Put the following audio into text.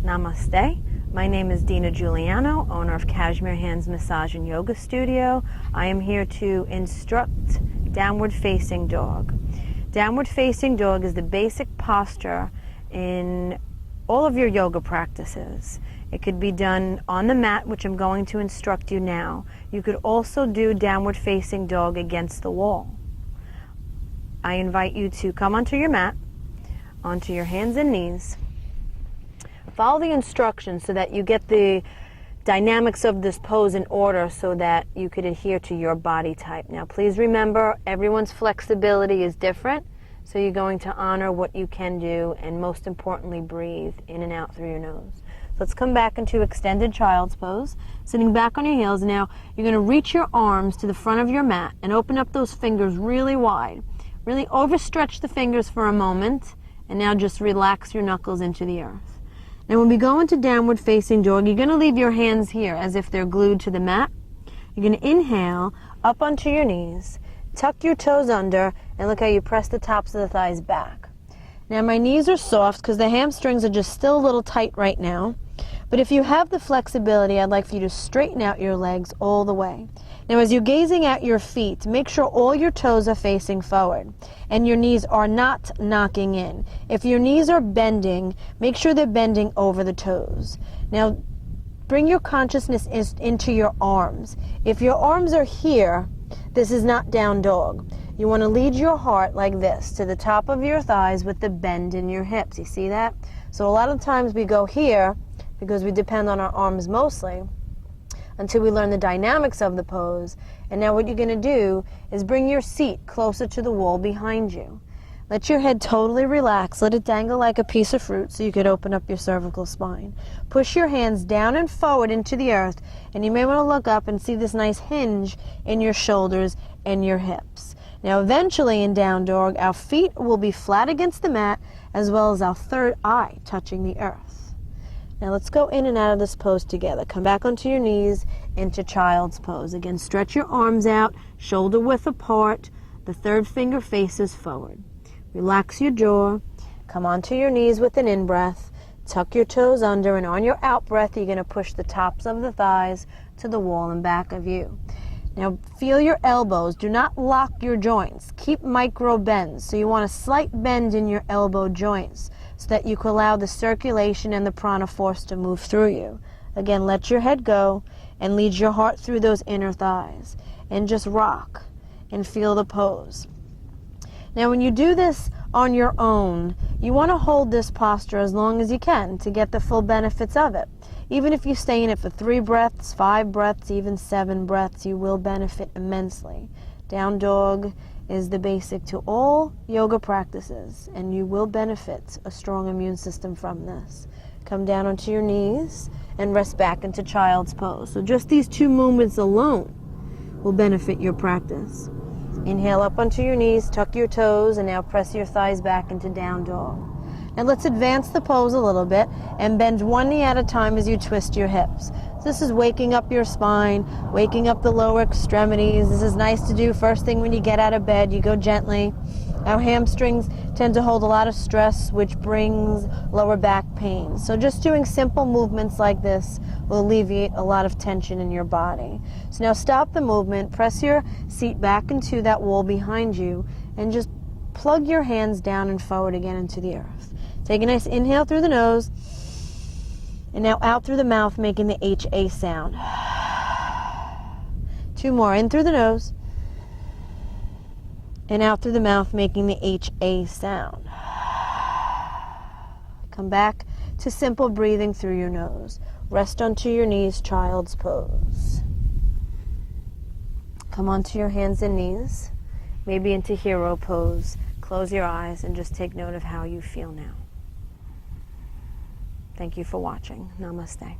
Namaste. My name is Dina Giuliano, owner of Kashmir Hands Massage and Yoga Studio. I am here to instruct downward facing dog. Downward facing dog is the basic posture in all of your yoga practices. It could be done on the mat, which I'm going to instruct you now. You could also do downward facing dog against the wall. I invite you to come onto your mat, onto your hands and knees. Follow the instructions so that you get the dynamics of this pose in order so that you could adhere to your body type. Now please remember, everyone's flexibility is different, so you're going to honor what you can do, and most importantly, breathe in and out through your nose. So let's come back into extended child's pose, sitting back on your heels. Now you're going to reach your arms to the front of your mat and open up those fingers really wide. Really overstretch the fingers for a moment, and now just relax your knuckles into the earth. Now when we go into downward facing dog, you're going to leave your hands here as if they're glued to the mat. You're going to inhale up onto your knees, tuck your toes under, and look how you press the tops of the thighs back. Now my knees are soft because the hamstrings are just still a little tight right now. But if you have the flexibility, I'd like for you to straighten out your legs all the way. Now as you're gazing at your feet, make sure all your toes are facing forward and your knees are not knocking in. If your knees are bending, make sure they're bending over the toes. Now bring your consciousness into your arms. If your arms are here, this is not down dog. You want to lead your heart like this to the top of your thighs with the bend in your hips. You see that? So a lot of times we go here because we depend on our arms mostly until we learn the dynamics of the pose. And now what you're going to do is bring your seat closer to the wall behind you. Let your head totally relax. Let it dangle like a piece of fruit so you could open up your cervical spine. Push your hands down and forward into the earth, and you may want to look up and see this nice hinge in your shoulders and your hips. Now eventually in down dog, our feet will be flat against the mat as well as our third eye touching the earth. Now let's go in and out of this pose together. Come back onto your knees into child's pose. Again, stretch your arms out, shoulder width apart. The third finger faces forward. Relax your jaw. Come onto your knees with an in-breath. Tuck your toes under, and on your out-breath, you're going to push the tops of the thighs to the wall and back of you. Now feel your elbows. Do not lock your joints. Keep micro bends. So you want a slight bend in your elbow joints so that you can allow the circulation and the prana force to move through you. Again, let your head go and lead your heart through those inner thighs. And just rock and feel the pose. Now when you do this on your own, you want to hold this posture as long as you can to get the full benefits of it. Even if you stay in it for 3 breaths, 5 breaths, even 7 breaths, you will benefit immensely. Down dog is the basic to all yoga practices, and you will benefit a strong immune system from this. Come down onto your knees and rest back into child's pose. So just these 2 movements alone will benefit your practice. Inhale up onto your knees, tuck your toes, and now press your thighs back into down dog. Now let's advance the pose a little bit and bend one knee at a time as you twist your hips. So this is waking up your spine, waking up the lower extremities. This is nice to do first thing when you get out of bed. You go gently. Our hamstrings tend to hold a lot of stress, which brings lower back pain. So just doing simple movements like this will alleviate a lot of tension in your body. So now stop the movement, press your seat back into that wall behind you, and just plug your hands down and forward again into the earth. Take a nice inhale through the nose, and now out through the mouth, making the HA sound. 2 more, in through the nose, and out through the mouth, making the HA sound. Come back to simple breathing through your nose. Rest onto your knees, child's pose. Come onto your hands and knees, maybe into hero pose. Close your eyes and just take note of how you feel now. Thank you for watching. Namaste.